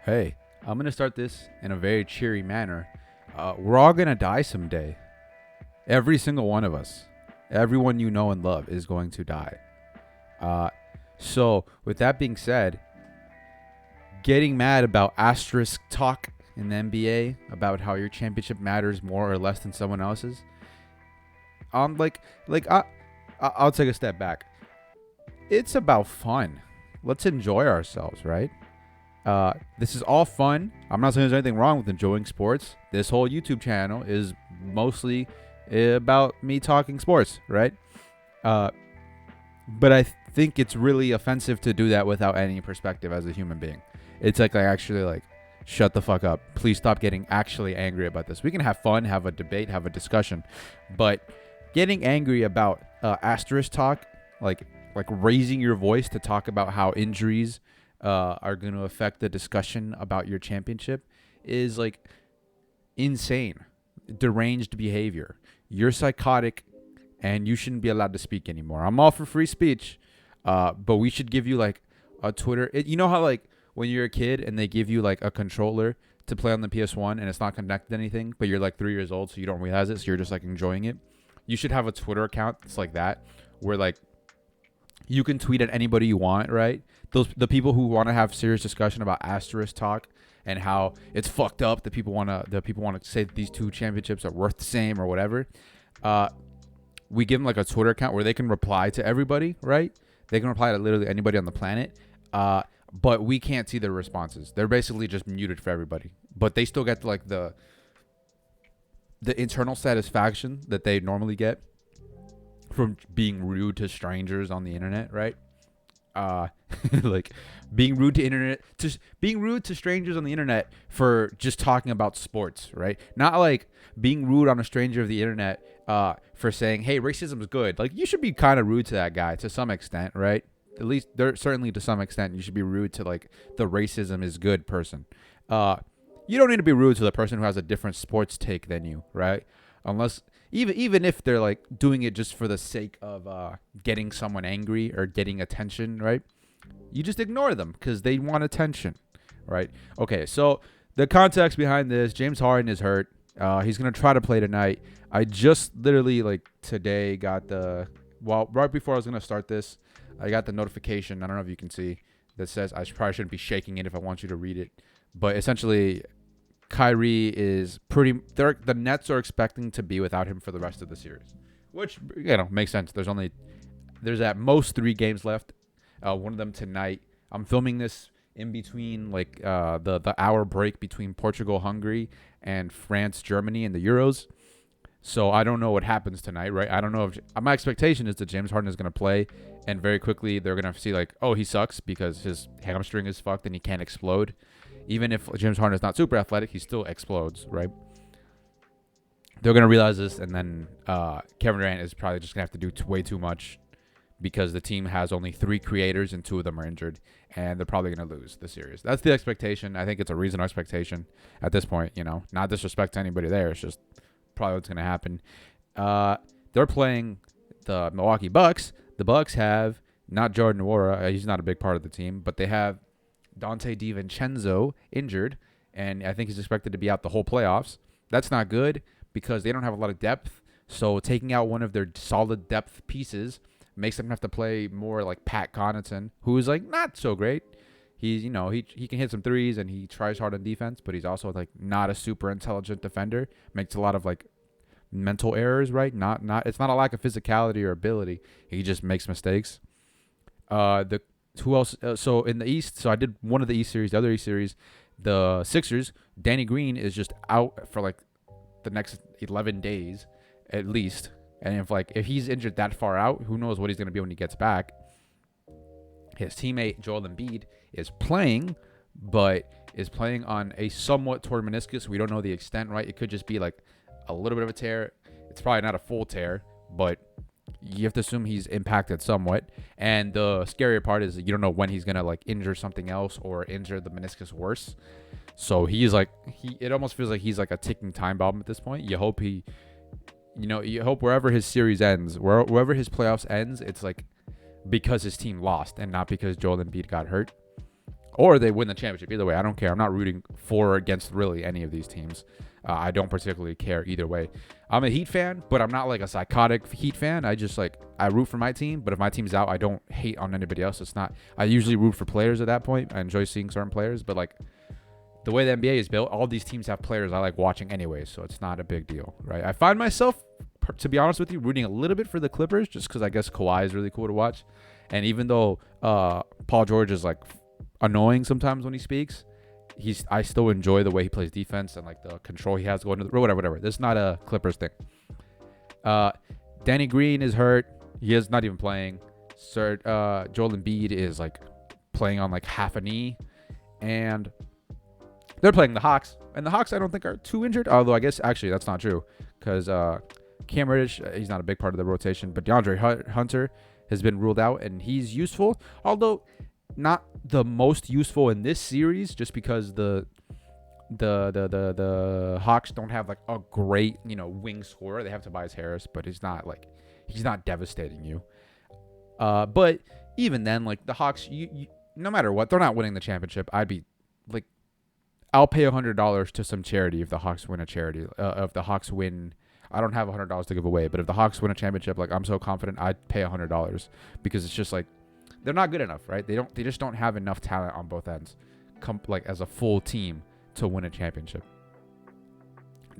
Hey, I'm going to start this in a very cheery manner. We're all going to die someday. Every single one of us. Everyone you know and love is going to die. So, with that being said, getting mad about asterisk talk in the NBA about how your championship matters more or less than someone else's. I'll take a step back. It's about fun. Let's enjoy ourselves, right? This is all fun. I'm not saying there's anything wrong with enjoying sports. This whole YouTube channel is mostly about me talking sports, right? But I think it's really offensive to do that without any perspective as a human being. It's like I actually shut the fuck up. Please stop getting actually angry about this. We can have fun, have a debate, have a discussion, but getting angry about asterisk talk, like raising your voice to talk about how injuries are going to affect the discussion about your championship is insane, deranged behavior. You're psychotic and you shouldn't be allowed to speak anymore. I'm all for free speech, but we should give you a Twitter. You know how when you're a kid and they give you a controller to play on the PS1 and it's not connected to anything, but you're 3 years old, so you don't realize it, so you're just enjoying it. You should have a Twitter account that's like that, where you can tweet at anybody you want, right? The people who want to have serious discussion about asterisk talk and how it's fucked up that people want to say that these two championships are worth the same or whatever. We give them a Twitter account where they can reply to everybody, right? They can reply to literally anybody on the planet. But we can't see their responses. They're basically just muted for everybody. But they still get the internal satisfaction that they normally get from being rude to strangers on the internet, right? Being rude to strangers on the internet for just talking about sports, right? Not being rude on a stranger of the internet for saying, hey, racism is good. You should be kind of rude to that guy to some extent, right? At least certainly to some extent, you should be rude to the racism is good person. You don't need to be rude to the person who has a different sports take than you, right? Unless even if they're doing it just for the sake of getting someone angry or getting attention, right? You just ignore them because they want attention, right? Okay, so the context behind this: James Harden is hurt. He's gonna try to play tonight. I just literally today got right before I was gonna start this, I got the notification. I don't know if you can see that says I probably shouldn't be shaking it if I want you to read it, but essentially, Kyrie is the Nets are expecting to be without him for the rest of the series, which makes sense. There's at most 3 games left. One of them tonight. I'm filming this in between the hour break between Portugal, Hungary, and France, Germany, and the Euros. So I don't know what happens tonight, right? I don't know if my expectation is that James Harden is going to play, and very quickly they're going to see oh, he sucks because his hamstring is fucked and he can't explode. Even if James Harden is not super athletic, he still explodes, right? They're going to realize this, and then Kevin Durant is probably just going to have to do way too much because the team has only 3 creators and 2 of them are injured, and they're probably going to lose the series. That's the expectation. I think it's a reasonable expectation at this point, Not disrespect to anybody there. It's just probably what's going to happen. They're playing the Milwaukee Bucks. The Bucks have not Jordan Nwora. He's not a big part of the team, but they have Dante DiVincenzo injured, and I think he's expected to be out the whole playoffs. That's not good because they don't have a lot of depth. So taking out one of their solid depth pieces makes them have to play more like Pat Connaughton, who is not so great. He's he can hit some threes and he tries hard on defense, but he's also not a super intelligent defender. Makes a lot of mental errors, right? Not it's not a lack of physicality or ability. He just makes mistakes. Who else? So in the East, so I did one of the East series. The other East series, the Sixers, Danny Green is just out for the next 11 days at least. And if he's injured that far out, who knows what he's going to be when he gets back. His teammate Joel Embiid is playing, but is playing on a somewhat torn meniscus. We don't know the extent, right? It could just be a little bit of a tear. It's probably not a full tear, but you have to assume he's impacted somewhat. And the scarier part is you don't know when he's going to injure something else or injure the meniscus worse. So he's it almost feels like he's a ticking time bomb at this point. You hope you hope wherever his series ends, wherever his playoffs ends, it's because his team lost and not because Joel Embiid got hurt. or they win the championship. Either way, I don't care. I'm not rooting for or against really any of these teams. I don't particularly care either way. I'm a Heat fan, but I'm not like a psychotic Heat fan. I root for my team, but if my team's out, I don't hate on anybody else. I usually root for players at that point. I enjoy seeing certain players, but like the way the NBA is built, all these teams have players I like watching anyway, so it's not a big deal, right? I find myself, to be honest with you, rooting a little bit for the Clippers just because I guess Kawhi is really cool to watch. And even though Paul George is like annoying sometimes when he speaks, I still enjoy the way he plays defense and like the control he has going to the whatever. This is not a Clippers thing. Danny Green is hurt. He is not even playing. Joel Embiid is like playing on like half a knee, and they're playing the Hawks. And the Hawks I don't think are too injured. Although I guess actually that's not true because Cam Reddish, he's not a big part of the rotation, but DeAndre Hunter has been ruled out, and he's useful. Although not the most useful in this series, just because the Hawks don't have like a great wing scorer. They have Tobias Harris, but he's not devastating you. But even then, like the Hawks, you no matter what, they're not winning the championship. I'd be like, I'll pay $100 to some charity if the Hawks win a charity. If the Hawks win, I don't have $100 to give away, but if the Hawks win a championship, like I'm so confident, I'd pay $100 because it's just like they're not good enough, right? They just don't have enough talent on both ends, like as a full team to win a championship.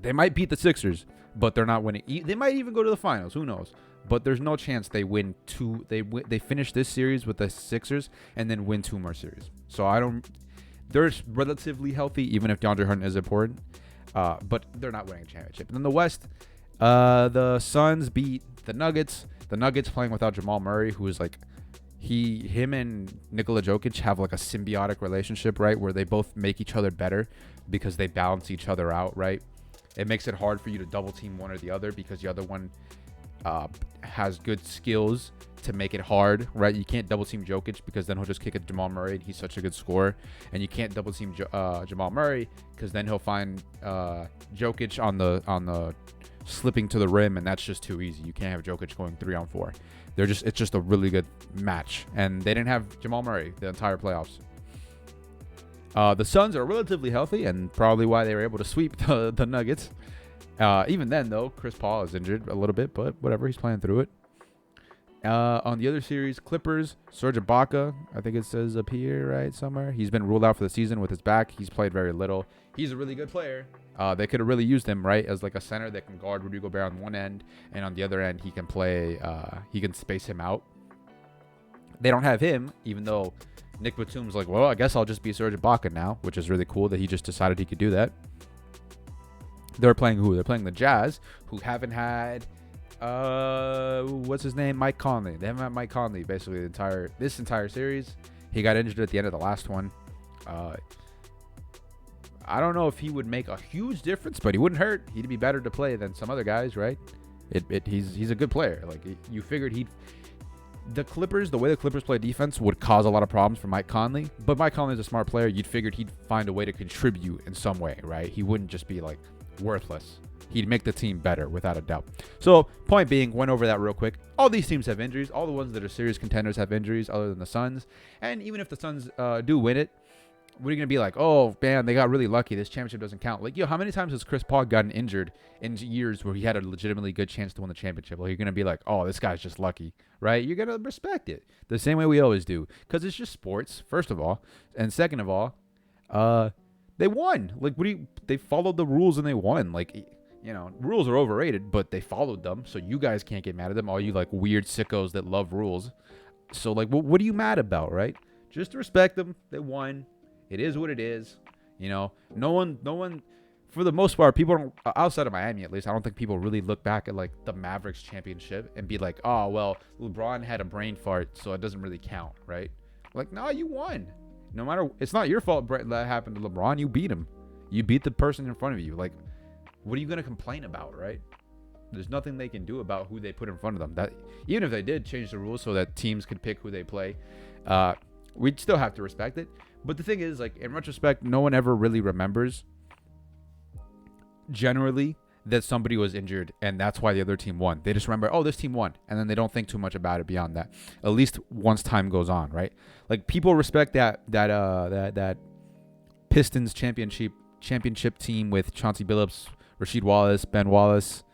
They might beat the Sixers, but they're not winning. They might even go to the finals. Who knows? But there's no chance they win two. They finish this series with the Sixers and then win two more series. So they're relatively healthy, even if DeAndre Hunter is important. But they're not winning a championship. And then the West, the Suns beat the Nuggets. The Nuggets playing without Jamal Murray, who is like, him and Nikola Jokic have like a symbiotic relationship, right? Where they both make each other better because they balance each other out, right? It makes it hard for you to double team one or the other because the other one has good skills to make it hard, right? You can't double team Jokic because then he'll just kick at Jamal Murray and he's such a good scorer. And you can't double team Jamal Murray because then he'll find Jokic on the slipping to the rim, and that's just too easy. You can't have Jokic going 3-on-4. It's just a really good match, and they didn't have Jamal Murray the entire playoffs. The Suns are relatively healthy, and probably why they were able to sweep the Nuggets. Even then, though, Chris Paul is injured a little bit, but whatever, he's playing through it. On the other series, Clippers, Serge Ibaka, I think it says up here, right, somewhere. He's been ruled out for the season with his back. He's played very little. He's a really good player. They could have really used him, right, as like a center that can guard Rudy Gobert on one end, and on the other end, he can play, he can space him out. They don't have him, even though Nick Batum's like, well, I guess I'll just be Serge Ibaka now, which is really cool that he just decided he could do that. They're playing who? They're playing the Jazz, who haven't had, what's his name? Mike Conley. They haven't had Mike Conley basically this entire series. He got injured at the end of the last one. I don't know if he would make a huge difference, but he wouldn't hurt. He'd be better to play than some other guys, right? He's a good player. Like you figured the way the Clippers play defense would cause a lot of problems for Mike Conley, but Mike Conley's a smart player. You'd figured he'd find a way to contribute in some way, right? He wouldn't just be like worthless. He'd make the team better without a doubt. So point being, went over that real quick. All these teams have injuries. All the ones that are serious contenders have injuries other than the Suns. And even if the Suns do win it, what are you going to be like? Oh, man, they got really lucky. This championship doesn't count. Like, how many times has Chris Paul gotten injured in years where he had a legitimately good chance to win the championship? Like, you're going to be like, oh, this guy's just lucky, right? You're going to respect it the same way we always do because it's just sports, first of all. And second of all, they won. Like, they followed the rules and they won. Like, rules are overrated, but they followed them. So you guys can't get mad at them, all you, like, weird sickos that love rules. So, like, what are you mad about, right? Just respect them. They won. It is what it is. No one, for the most part, people don't, outside of Miami at least, I don't think people really look back at like the Mavericks championship and be like, oh, well, LeBron had a brain fart, so it doesn't really count, right? Like, no, you won. No matter, it's not your fault that happened to LeBron. You beat him. You beat the person in front of you. Like, what are you going to complain about, right? There's nothing they can do about who they put in front of them. That even if they did change the rules so that teams could pick who they play, we'd still have to respect it. But the thing is, like, in retrospect, no one ever really remembers generally that somebody was injured and that's why the other team won. They just remember, oh, this team won, and then they don't think too much about it beyond that. At least once time goes on, right? Like people respect that Pistons championship team with Chauncey Billups, Rasheed Wallace, Ben Wallace,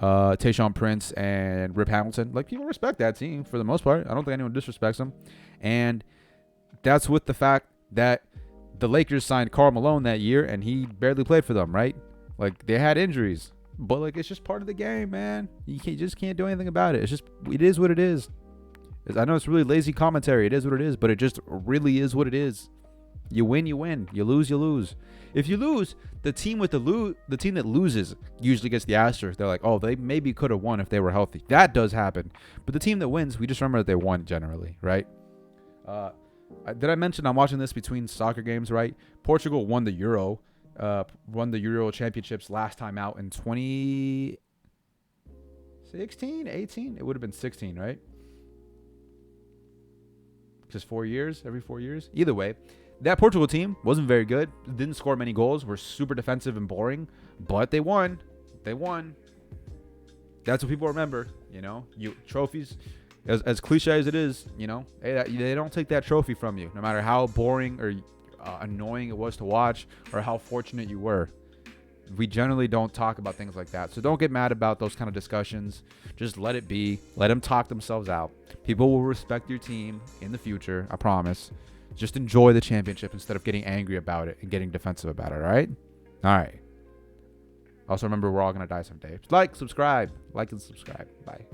Tayshaun Prince, and Rip Hamilton. Like people respect that team for the most part. I don't think anyone disrespects them, and that's with the fact that the Lakers signed Karl Malone that year and he barely played for them, right? Like they had injuries, but like it's just part of the game, man. You just can't do anything about it. It is what it is. I know it's really lazy commentary. It is what it is, but it just really is what it is. You win, you win. You lose, you lose. If you lose, the team that loses usually gets the asterisk. They're like, oh, they maybe could have won if they were healthy. That does happen. But the team that wins, we just remember that they won generally, right? Did I mention I'm watching this between soccer games, right? Portugal won the Euro championships last time out in 2016, 18? It would have been 16, right? Just 4 years, every 4 years. Either way, that Portugal team wasn't very good. Didn't score many goals. Were super defensive and boring, but they won. They won. That's what people remember. Trophies. As cliche as it is, they don't take that trophy from you, no matter how boring or annoying it was to watch or how fortunate you were. We generally don't talk about things like that. So don't get mad about those kind of discussions. Just let it be. Let them talk themselves out. People will respect your team in the future, I promise. Just enjoy the championship instead of getting angry about it and getting defensive about it, all right? All right. Also remember, we're all going to die someday. Like, subscribe. Like and subscribe. Bye.